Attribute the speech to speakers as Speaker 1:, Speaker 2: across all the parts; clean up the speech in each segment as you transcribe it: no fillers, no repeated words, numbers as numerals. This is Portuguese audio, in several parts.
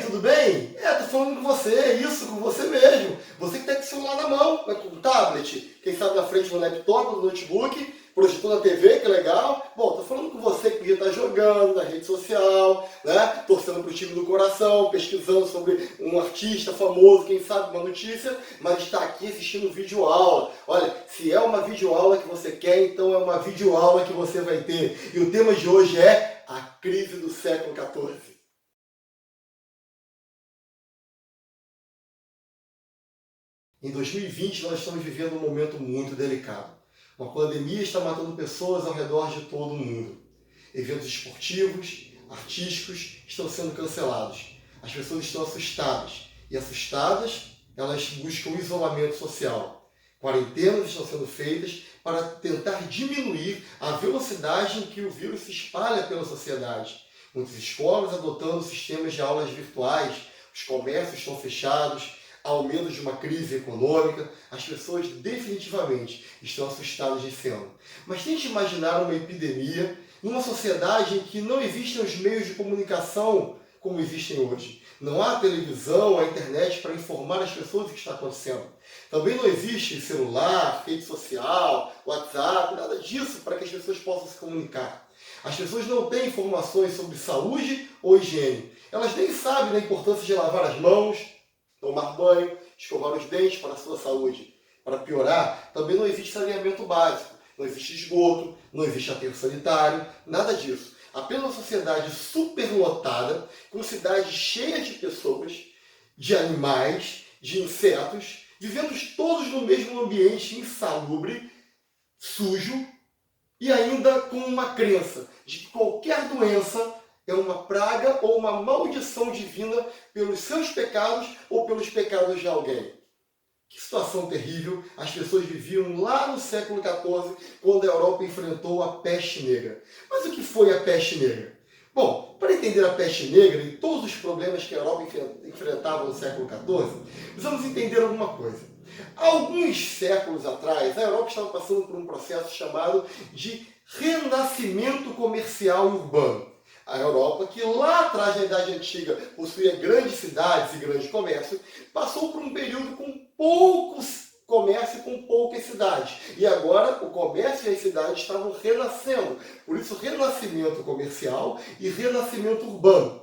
Speaker 1: tudo bem? Tô falando com você, isso, com você mesmo. Você que tá com o celular na mão, né, com o tablet, quem sabe na frente do laptop, do notebook, projetou na TV, que legal. Bom, tô falando com você que podia estar jogando na rede social, né, torcendo pro time do coração, pesquisando sobre um artista famoso, quem sabe uma notícia, mas está aqui assistindo vídeo aula. Olha, se é uma videoaula que você quer, então é uma videoaula que você vai ter. E o tema de hoje é a crise do século XIV. Em 2020, nós estamos vivendo um momento muito delicado. Uma pandemia está matando pessoas ao redor de todo o mundo. Eventos esportivos, artísticos estão sendo cancelados. As pessoas estão assustadas. E assustadas, elas buscam isolamento social. Quarentenas estão sendo feitas para tentar diminuir a velocidade em que o vírus se espalha pela sociedade. Muitas escolas adotando sistemas de aulas virtuais, os comércios estão fechados, há o medo de uma crise econômica, as pessoas definitivamente estão assustadas desse ano. Mas tente imaginar uma epidemia numa sociedade em que não existem os meios de comunicação como existem hoje. Não há televisão, a internet para informar as pessoas o que está acontecendo. Também não existe celular, rede social, WhatsApp, nada disso para que as pessoas possam se comunicar. As pessoas não têm informações sobre saúde ou higiene. Elas nem sabem da importância de lavar as mãos, tomar banho, escovar os dentes para a sua saúde. Para piorar, também não existe saneamento básico, não existe esgoto, não existe aterro sanitário, nada disso. Apenas uma sociedade superlotada, com cidades cheias de pessoas, de animais, de insetos, vivendo todos no mesmo ambiente insalubre, sujo, e ainda com uma crença de que qualquer doença é uma praga ou uma maldição divina pelos seus pecados ou pelos pecados de alguém. Que situação terrível as pessoas viviam lá no século XIV, quando a Europa enfrentou a peste negra. Mas o que foi a peste negra? Bom, para entender a peste negra e todos os problemas que a Europa enfrentava no século XIV, precisamos entender alguma coisa. Há alguns séculos atrás, a Europa estava passando por um processo chamado de renascimento comercial e urbano. A Europa, que lá atrás, na Idade Antiga, possuía grandes cidades e grande comércio, passou por um período com poucos comércio e com poucas cidades. E agora o comércio e as cidades estavam renascendo. Por isso, renascimento comercial e renascimento urbano.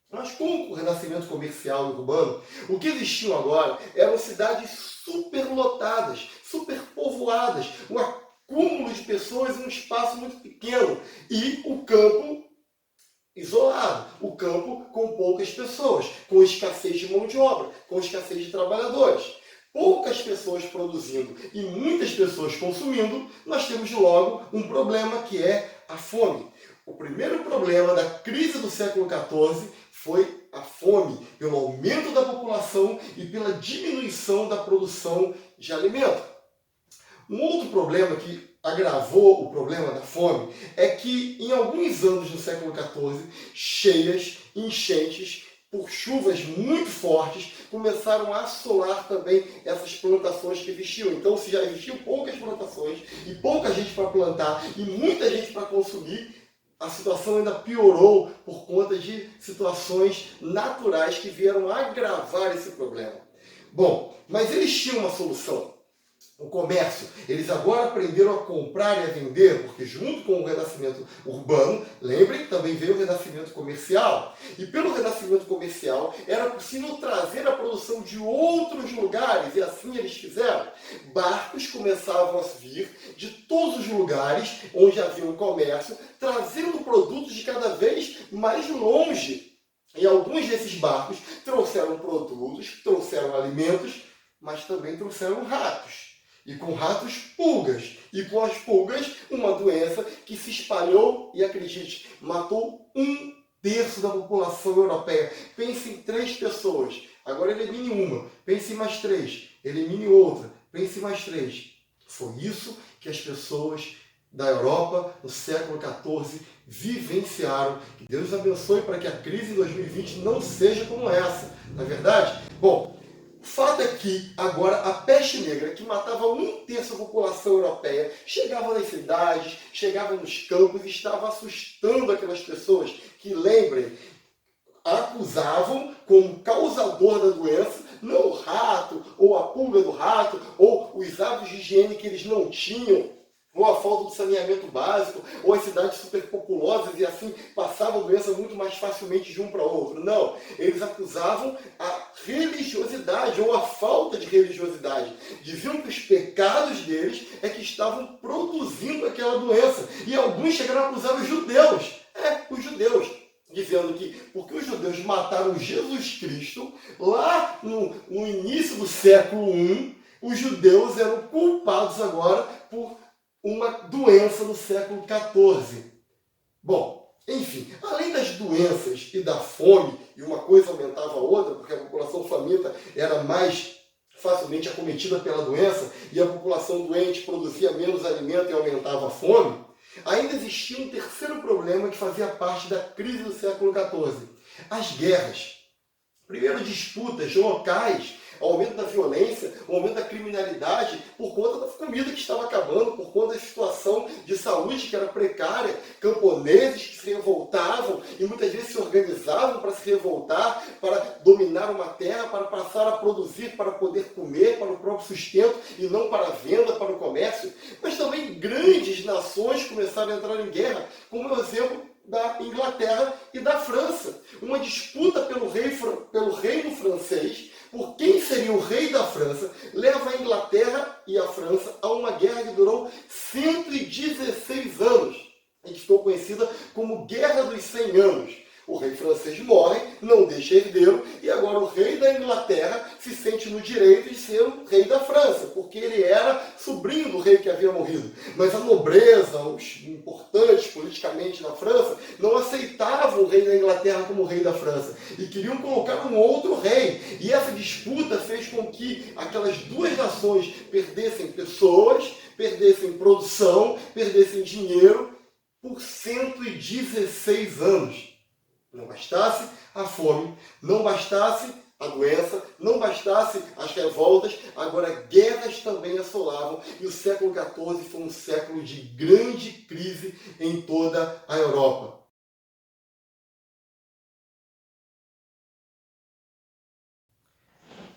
Speaker 1: Mas com o renascimento comercial e urbano, o que existiam agora eram cidades superlotadas, superpovoadas, um acúmulo de pessoas em um espaço muito pequeno. E o campo isolado, o campo com poucas pessoas, com escassez de mão de obra, com escassez de trabalhadores. Poucas pessoas produzindo e muitas pessoas consumindo, nós temos logo um problema que é a fome. O primeiro problema da crise do século XIV foi a fome, pelo aumento da população e pela diminuição da produção de alimento. Um outro problema que agravou o problema da fome é que em alguns anos do século XIV, cheias, enchentes, por chuvas muito fortes, começaram a assolar também essas plantações que existiam. Então, se já existiam poucas plantações e pouca gente para plantar e muita gente para consumir, a situação ainda piorou por conta de situações naturais que vieram agravar esse problema. Bom, mas eles tinham uma solução. O comércio, eles agora aprenderam a comprar e a vender, porque junto com o renascimento urbano, lembrem que também veio o renascimento comercial. E pelo renascimento comercial era possível trazer a produção de outros lugares, e assim eles fizeram. Barcos começavam a vir de todos os lugares onde havia um comércio, trazendo produtos de cada vez mais longe. E alguns desses barcos trouxeram produtos, trouxeram alimentos, mas também trouxeram ratos. E com ratos, pulgas. E com as pulgas, uma doença que se espalhou e, acredite, matou 1/3 da população europeia. Pense em 3 pessoas. Agora elimine uma. Pense em mais 3. Elimine outra. Pense em mais 3. Foi isso que as pessoas da Europa no século XIV vivenciaram. Que Deus abençoe para que a crise em 2020 não seja como essa. Não é verdade? Bom, o fato é que agora a peste negra, que matava 1/3 da população europeia, chegava nas cidades, chegava nos campos e estava assustando aquelas pessoas que, lembrem, acusavam como causador da doença, não o rato, ou a pulga do rato, ou os hábitos de higiene que eles não tinham, ou a falta de saneamento básico, ou as cidades superpopulosas e assim passavam a doença muito mais facilmente de um para outro. Não, eles acusavam a religiosidade ou a falta de religiosidade. Diziam que os pecados deles é que estavam produzindo aquela doença. E alguns chegaram a acusar os judeus. Os judeus. Dizendo que, porque os judeus mataram Jesus Cristo, lá no início do século I, os judeus eram culpados agora por uma doença no século XIV. Bom, enfim, além das doenças e da fome, e uma coisa aumentava a outra, porque a população faminta era mais facilmente acometida pela doença, e a população doente produzia menos alimento e aumentava a fome, ainda existia um terceiro problema que fazia parte da crise do século XIV. As guerras. Primeiro, disputas locais, o aumento da violência, o aumento da criminalidade por conta da comida que estava acabando, por conta da situação de saúde que era precária, camponeses que se revoltavam e muitas vezes se organizavam para se revoltar, para dominar uma terra, para passar a produzir, para poder comer, para o próprio sustento e não para a venda, para o comércio. Mas também grandes nações começaram a entrar em guerra, como é o exemplo da Inglaterra e da França. Uma disputa pelo reino francês, por quem seria o rei da França, leva a Inglaterra e a França a uma guerra que durou 116 anos, e que ficou conhecida como Guerra dos 100 Anos. O rei francês morre, não deixa herdeiro, e agora o rei da Inglaterra se sente no direito de ser o rei da França, porque ele era sobrinho do rei que havia morrido. Mas a nobreza, os importantes politicamente na França, não aceitavam o rei da Inglaterra como rei da França, e queriam colocar um outro rei. E essa disputa fez com que aquelas duas nações perdessem pessoas, perdessem produção, perdessem dinheiro por 116 anos. Não bastasse a fome, não bastasse a doença, não bastasse as revoltas, agora guerras também assolavam, e o século XIV foi um século de grande crise em toda a Europa.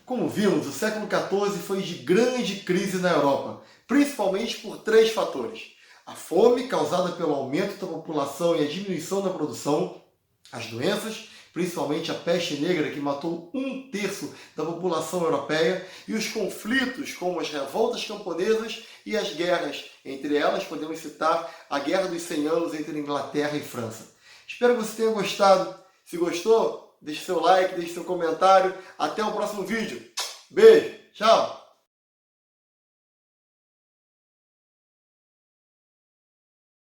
Speaker 1: Como vimos, o século XIV foi de grande crise na Europa, principalmente por três fatores: a fome, causada pelo aumento da população e a diminuição da produção; as doenças, principalmente a peste negra, que matou 1/3 da população europeia; e os conflitos, como as revoltas camponesas e as guerras. Entre elas, podemos citar a Guerra dos 100 Anos entre Inglaterra e França. Espero que você tenha gostado. Se gostou, deixe seu like, deixe seu comentário. Até o próximo vídeo. Beijo, tchau!